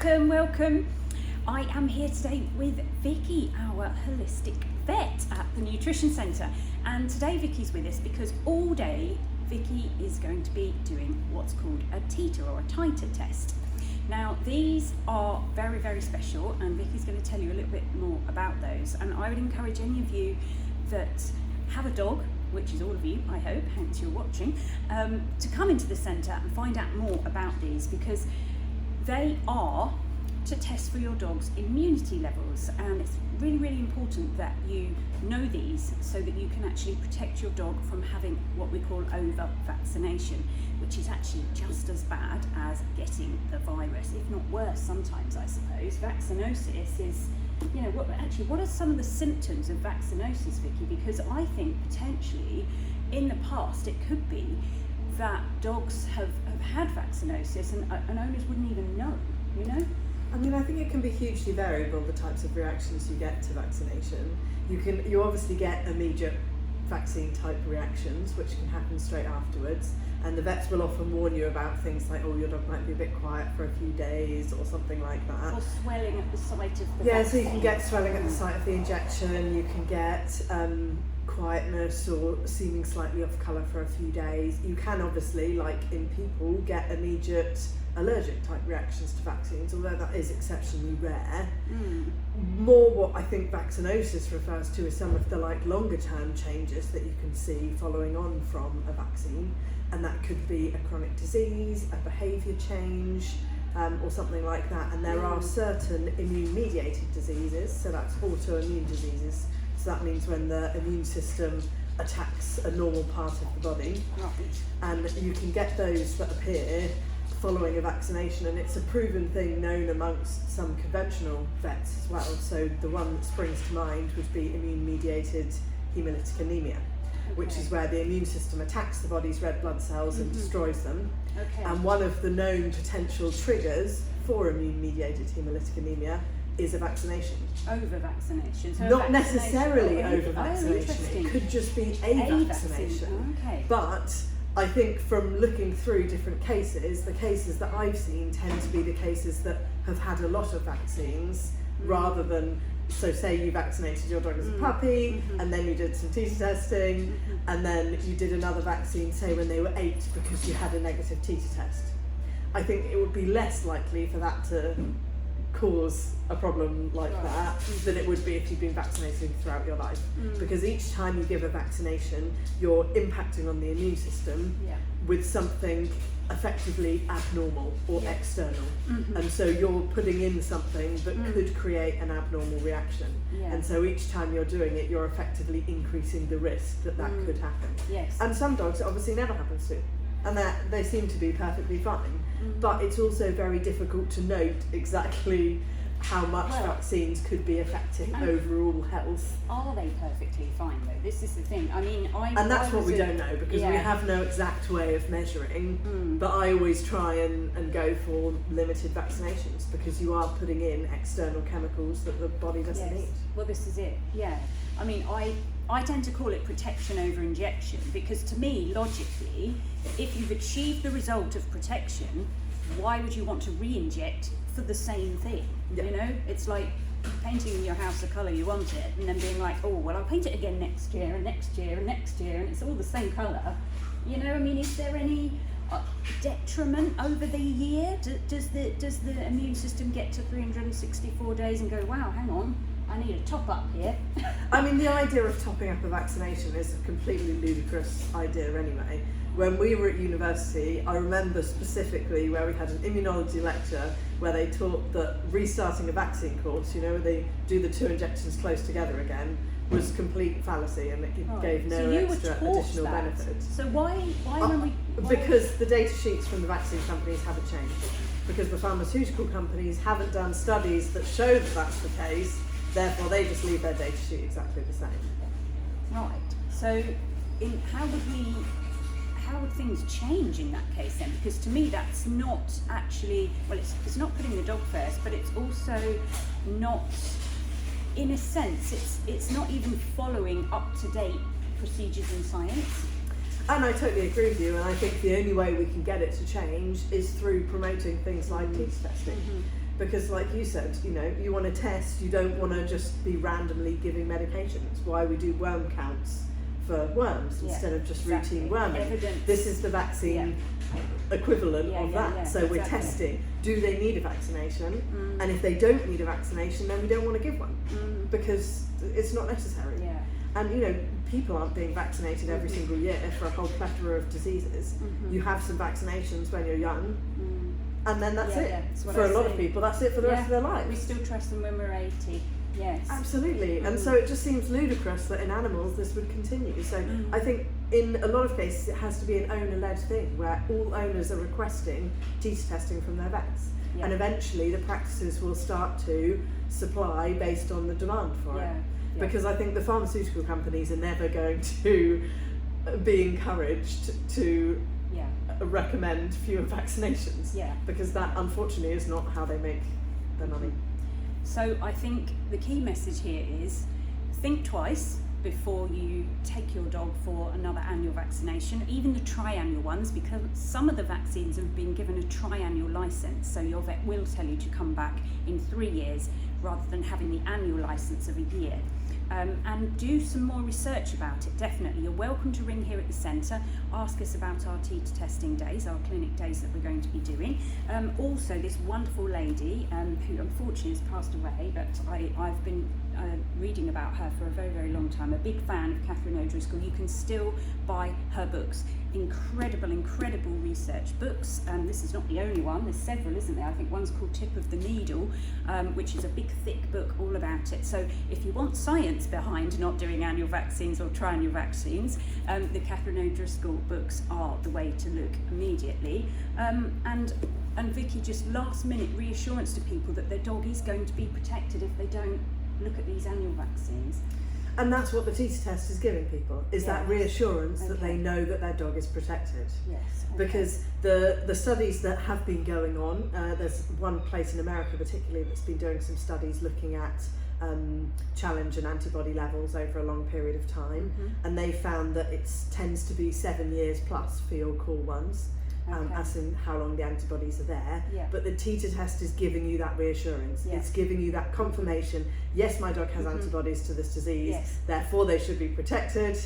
Welcome. I am here today with Vicky, our holistic vet at the Nutrition Centre. And today Vicky's with us because all day Vicky is going to be doing what's called a Titre or a Titer Test. Now these are very, very special and Vicky's going to tell you a little bit more about those. And I would encourage any of you that have a dog, which is all of you, I hope, hence you're watching, to come into the centre and find out more about these, because they are to test for your dog's immunity levels, and it's really, really important that you know these so that you can actually protect your dog from having what we call over-vaccination, which is actually just as bad as getting the virus, if not worse sometimes, I suppose. Vaccinosis is, you know, what are some of the symptoms of vaccinosis, Vicky? Because I think potentially in the past it could be that dogs have had vaccinosis and owners wouldn't even know, you know? I mean, I think it can be hugely variable, the types of reactions you get to vaccination. You obviously get immediate vaccine type reactions, which can happen straight afterwards. And the vets will often warn you about things like, oh, your dog might be a bit quiet for a few days or something like that. Or swelling at the site of the vaccine. So you can get swelling at the site of the injection, you can get quietness or seeming slightly off colour for a few days. You can obviously, like in people, get immediate allergic type reactions to vaccines, although that is exceptionally rare. More what I think vaccinosis refers to is some of the longer term changes that you can see following on from a vaccine, and that could be a chronic disease, a behaviour change, or something like that. And there are certain immune mediated diseases, so that's autoimmune diseases. So that means when the immune system attacks a normal part of the body, and you can get those that appear following a vaccination, and it's a proven thing known amongst some conventional vets as well. So the one that springs to mind would be immune mediated hemolytic anemia, which is where the immune system attacks the body's red blood cells and destroys them. And one of the known potential triggers for immune mediated hemolytic anemia is a vaccination. Over-vaccination. So not necessarily over-vaccination, it could just be a vaccination. But I think from looking through different cases, the cases that I've seen tend to be the cases that have had a lot of vaccines, rather than, so say you vaccinated your dog as a puppy, and then you did some Titre testing, and then you did another vaccine, say when they were 8, because you had a negative Titre test. I think it would be less likely for that to cause a problem like that than it would be if you've been vaccinated throughout your life, because each time you give a vaccination you're impacting on the immune system with something effectively abnormal or external, and so you're putting in something that could create an abnormal reaction, and so each time you're doing it you're effectively increasing the risk that could happen. And some dogs it obviously never happens to, and that they seem to be perfectly fine, but it's also very difficult to note exactly how much vaccines could be affecting overall health. Are they perfectly fine though? This is the thing. I mean, and that's what we don't know, because we have no exact way of measuring, but I always try and go for limited vaccinations, because you are putting in external chemicals that the body doesn't need. Well, this is it, I mean, I tend to call it protection over injection, because to me, logically, if you've achieved the result of protection, why would you want to re-inject for the same thing? You know, it's like painting your house the colour you want it, and then being like, oh, well, I'll paint it again next year, and next year, and next year, and it's all the same colour. You know, I mean, is there any detriment over the year? Does the immune system get to 364 days and go, wow, hang on, I need a top up here? I mean, the idea of topping up a vaccination is a completely ludicrous idea anyway. When we were at university, I remember specifically where we had an immunology lecture where they taught that restarting a vaccine course, you know, where they do the 2 injections close together again, was complete fallacy, and it gave no extra additional benefit. So why because the data sheets from the vaccine companies haven't changed. Because the pharmaceutical companies haven't done studies that show that that's the case, therefore they just leave their data sheet exactly the same. Right. So how would things change in that case then? Because to me that's not actually, well, it's not putting the dog first, but it's also not, in a sense, it's not even following up-to-date procedures in science. And I totally agree with you, and I think the only way we can get it to change is through promoting things like Titre testing. Because like you said, you know, you want to test, you don't want to just be randomly giving medications. Why we do worm counts for worms instead of just routine worming. Evidence. This is the vaccine equivalent of that. So we're testing, do they need a vaccination? And if they don't need a vaccination, then we don't want to give one because it's not necessary. And you know, people aren't being vaccinated every single year for a whole plethora of diseases. You have some vaccinations when you're young, and then that's it. For a lot of people, that's it for the rest of their lives. We still trust them when we're 80. Yes. Absolutely. And so it just seems ludicrous that in animals this would continue. So I think in a lot of cases it has to be an owner-led thing where all owners are requesting Titre testing from their vets. And eventually the practices will start to supply based on the demand for it. Because I think the pharmaceutical companies are never going to be encouraged to recommend fewer vaccinations. Because that unfortunately is not how they make their money. So I think the key message here is think twice before you take your dog for another annual vaccination, even the triannual ones, because some of the vaccines have been given a triannual licence, so your vet will tell you to come back in 3 years rather than having the annual licence of a year. And do some more research about it, definitely. You're welcome to ring here at the centre, ask us about our Titre testing days, our clinic days that we're going to be doing. Also, this wonderful lady, who unfortunately has passed away, but I've been reading about her for a very, very long time, a big fan of Catherine O'Driscoll. You can still buy her books. Incredible research books. This is not the only one, there's several, isn't there? I think one's called Tip of the Needle, which is a big thick book all about it. So if you want science behind not doing annual vaccines or triannual vaccines, the Catherine O'Driscoll books are the way to look immediately. And Vicky, just last minute reassurance to people that their dog is going to be protected if they don't look at these annual vaccines. And that's what the Titre test is giving people, is that reassurance that they know that their dog is protected. Because the studies that have been going on, there's one place in America particularly that's been doing some studies looking at challenge and antibody levels over a long period of time, and they found that it tends to be 7 years plus for your core ones. As in how long the antibodies are there, but the Titre test is giving you that reassurance. It's giving you that confirmation, yes, my dog has antibodies to this disease, therefore they should be protected,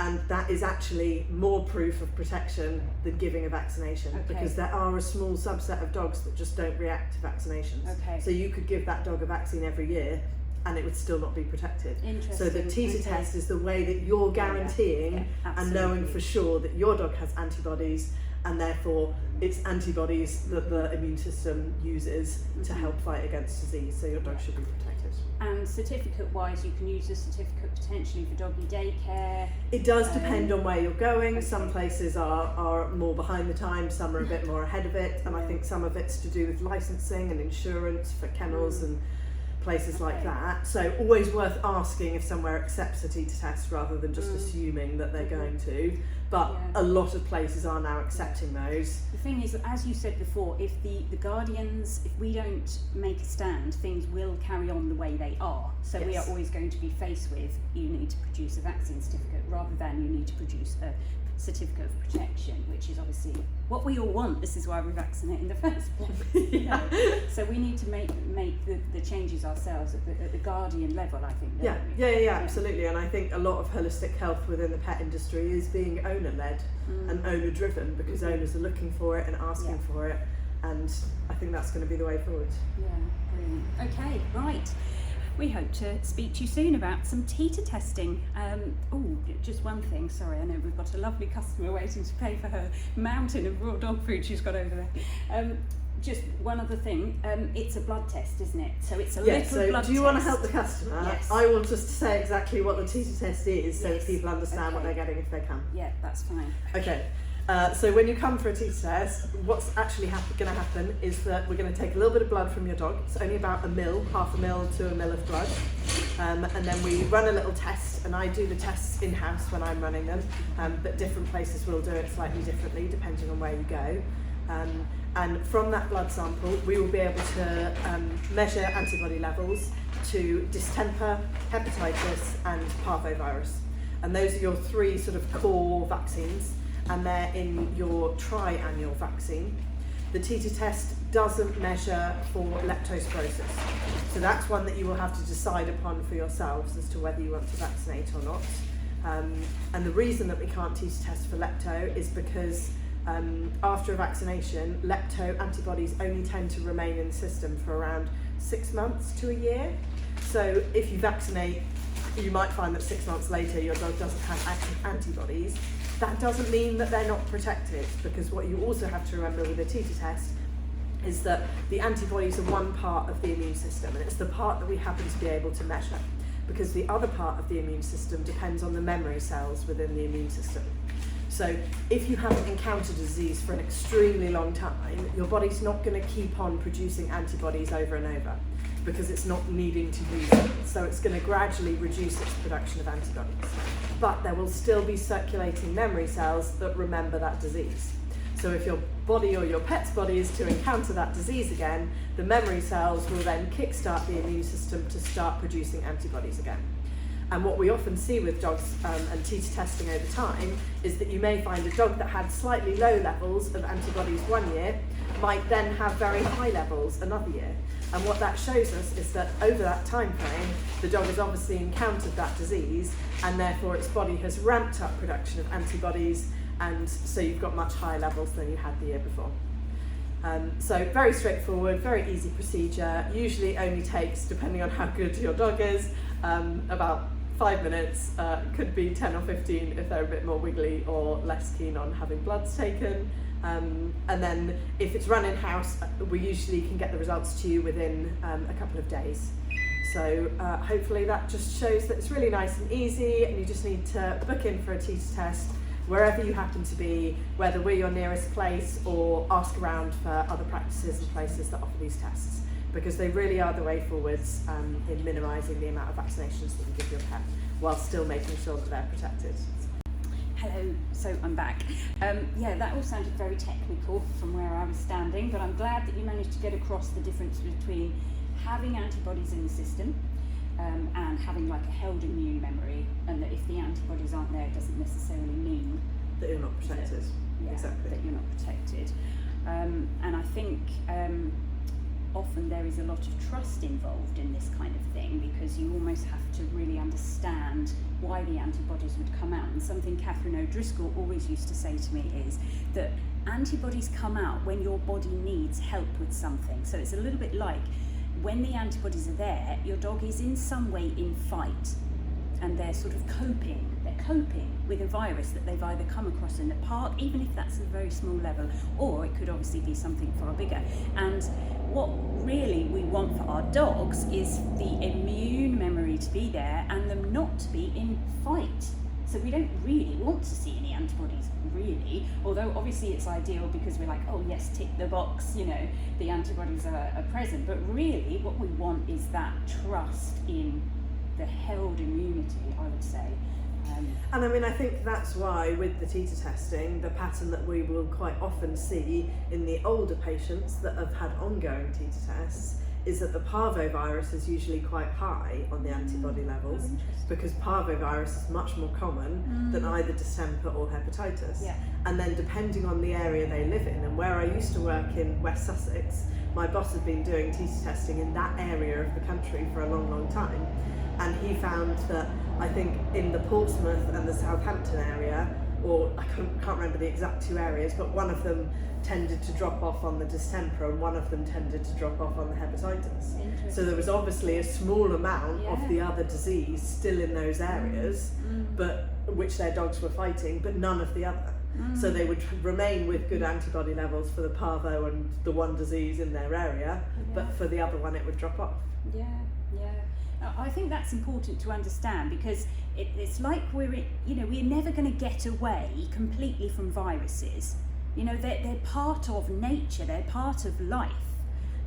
and that is actually more proof of protection than giving a vaccination, because there are a small subset of dogs that just don't react to vaccinations. So you could give that dog a vaccine every year and it would still not be protected. So the Titre test is the way that you're guaranteeing and knowing for sure that your dog has antibodies, and therefore it's antibodies that the immune system uses to help fight against disease, so your dog should be protected. And certificate wise, you can use the certificate potentially for doggy daycare. It does depend on where you're going. Some places are more behind the times, some are a bit more ahead of it, and I think some of it's to do with licensing and insurance for kennels and places like that. So always worth asking if somewhere accepts a Titre test rather than just assuming that they're going to. But a lot of places are now accepting those. The thing is, as you said before, if the guardians, if we don't make a stand, things will carry on the way they are. So we are always going to be faced with, you need to produce a vaccine certificate rather than you need to produce a certificate of protection, which is obviously what we all want. This is why we vaccinate in the first place. So we need to make the changes ourselves at the guardian level, I think. Absolutely. And I think a lot of holistic health within the pet industry is being owner-led and owner-driven, because owners are looking for it and asking for it, and I think that's going to be the way forward. Brilliant. Okay, right. We hope to speak to you soon about some Titre testing. Just one thing, sorry, I know we've got a lovely customer waiting to pay for her mountain of raw dog food she's got over there. Just one other thing, it's a blood test, isn't it? So it's a little blood test. Do you want to help the customer? Yes. I will just say exactly what the Titre test is so that people understand what they're getting if they come. Yeah, that's fine. Okay. So when you come for a Titre test, what's actually going to happen is that we're going to take a little bit of blood from your dog. It's only about half a mil to a mil of blood. And then we run a little test, and I do the tests in-house when I'm running them, but different places will do it slightly differently depending on where you go. And from that blood sample, we will be able to measure antibody levels to distemper, hepatitis, and parvovirus. And those are your three sort of core vaccines, and they're in your triannual vaccine. The Titre test doesn't measure for leptospirosis. So that's one that you will have to decide upon for yourselves as to whether you want to vaccinate or not. And the reason that we can't Titre test for lepto is because after a vaccination, lepto antibodies only tend to remain in the system for around 6 months to a year. So if you vaccinate, you might find that 6 months later your dog doesn't have active antibodies. That doesn't mean that they're not protected, because what you also have to remember with a Titre test is that the antibodies are one part of the immune system, and it's the part that we happen to be able to measure, because the other part of the immune system depends on the memory cells within the immune system. So if you haven't encountered a disease for an extremely long time, your body's not going to keep on producing antibodies over and over, because it's not needing to use them. So it's going to gradually reduce its production of antibodies. But there will still be circulating memory cells that remember that disease. So if your body or your pet's body is to encounter that disease again, the memory cells will then kickstart the immune system to start producing antibodies again. And what we often see with dogs and Titre testing over time is that you may find a dog that had slightly low levels of antibodies 1 year might then have very high levels another year. And what that shows us is that over that time frame, the dog has obviously encountered that disease, and therefore its body has ramped up production of antibodies, and so you've got much higher levels than you had the year before. So very straightforward, very easy procedure. Usually only takes, depending on how good your dog is, about 5 minutes, could be 10 or 15 if they're a bit more wiggly or less keen on having bloods taken. And then if it's run in-house, we usually can get the results to you within a couple of days. So hopefully that just shows that it's really nice and easy, and you just need to book in for a Titre test wherever you happen to be, whether we're your nearest place or ask around for other practices and places that offer these tests, because they really are the way forwards in minimising the amount of vaccinations that you give your pet while still making sure that they're protected. Hello, so I'm back. Yeah, that all sounded very technical from where I was standing, but I'm glad that you managed to get across the difference between having antibodies in the system and having like a held immune memory, and that if the antibodies aren't there, it doesn't necessarily mean that you're not protected. Exactly. That you're not protected. And I think often there is a lot of trust involved in this kind of thing, because you almost have to really understand why the antibodies would come out. And something Catherine O'Driscoll always used to say to me is that antibodies come out when your body needs help with something. So it's a little bit like when the antibodies are there, your dog is in some way in fight, and they're sort of coping with a virus that they've either come across in the park, even if that's at a very small level, or it could obviously be something far bigger. And what really we want for our dogs is the immune memory to be there and them not to be in fight. So we don't really want to see any antibodies, really, although obviously it's ideal because we're like, oh yes, tick the box, you know, the antibodies are present. But really what we want is that trust in the held immunity, I would say. And I mean, I think that's why with the Titre testing, the pattern that we will quite often see in the older patients that have had ongoing Titre tests is that the parvovirus is usually quite high on the antibody levels, because parvovirus is much more common than either distemper or hepatitis. Yeah. And then depending on the area they live in, and where I used to work in West Sussex, my boss had been doing Titre testing in that area of the country for a long, long time. And he found that, I think, in the Portsmouth and the Southampton area, or I can't remember the exact two areas, but one of them tended to drop off on the distemper and one of them tended to drop off on the hepatitis. So there was obviously a small amount of the other disease still in those areas, but which their dogs were fighting, but none of the other. So they would remain with good antibody levels for the parvo and the one disease in their area, but for the other one it would drop off. Yeah. I think that's important to understand, because it's like we're never going to get away completely from viruses. You know, they're part of nature, they're part of life.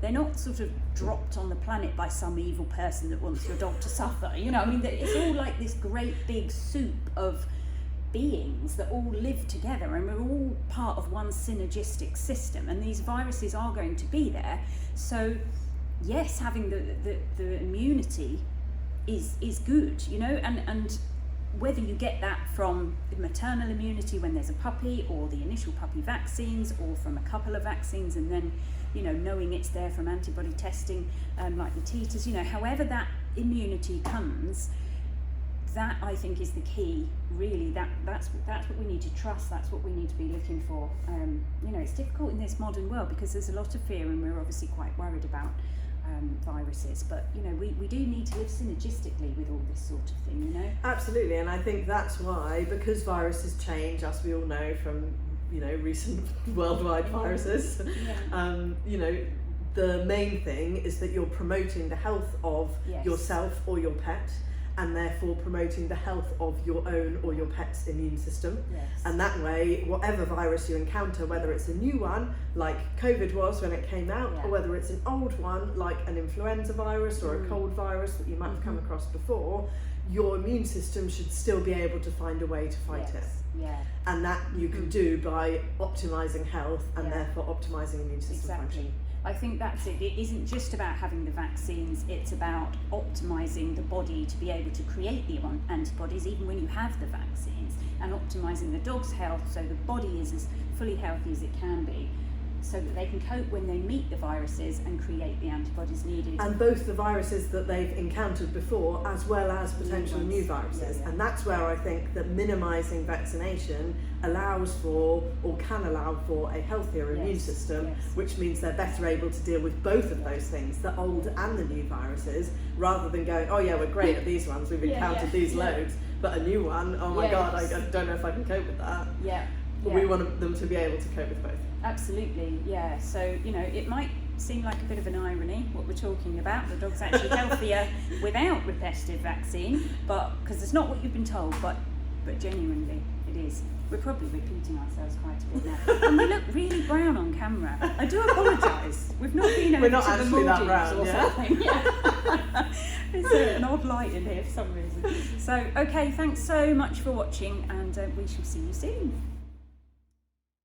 They're not sort of dropped on the planet by some evil person that wants your dog to suffer. You know, I mean, it's all like this great big soup of beings that all live together, and we're all part of one synergistic system, and these viruses are going to be there. So yes, having the immunity is good, you know, and whether you get that from maternal immunity when there's a puppy, or the initial puppy vaccines, or from a couple of vaccines, and then, you know, knowing it's there from antibody testing, like the titers, you know, however that immunity comes, that I think is the key, really. That's what we need to trust, that's what we need to be looking for. You know, it's difficult in this modern world because there's a lot of fear, and we're obviously quite worried about viruses, but you know, we do need to live synergistically with all this sort of thing, you know. Absolutely, and I think that's why, because viruses change, as we all know from, you know, recent worldwide viruses, you know, the main thing is that you're promoting the health of yourself or your pet, and therefore promoting the health of your own or your pet's immune system. And that way, whatever virus you encounter, whether it's a new one like COVID was when it came out, or whether it's an old one like an influenza virus or a cold virus that you might have come across before, your immune system should still be able to find a way to fight it. And that you can do by optimising health and therefore optimising immune system function. I think that's it. It isn't just about having the vaccines, it's about optimising the body to be able to create the antibodies even when you have the vaccines, and optimising the dog's health so the body is as fully healthy as it can be, so that they can cope when they meet the viruses and create the antibodies needed. And both the viruses that they've encountered before, as well as potential new viruses. And that's where I think that minimising vaccination allows for, or can allow for, a healthier immune system, which means they're better able to deal with both of those things, the old and the new viruses, rather than going, oh yeah, we're great at these ones, we've encountered these loads, but a new one, oh my god, I don't know if I can cope with that. We want them to be able to cope with both. Absolutely, yeah. So, you know, it might seem like a bit of an irony what we're talking about. The dog's actually healthier without repetitive vaccine, but because it's not what you've been told, but genuinely it is. We're probably repeating ourselves quite a bit now, and we look really brown on camera. I do apologise. We've not been over We're not to the actually that brown, or something. There's an odd light in here for some reason. So, okay, thanks so much for watching, and we shall see you soon.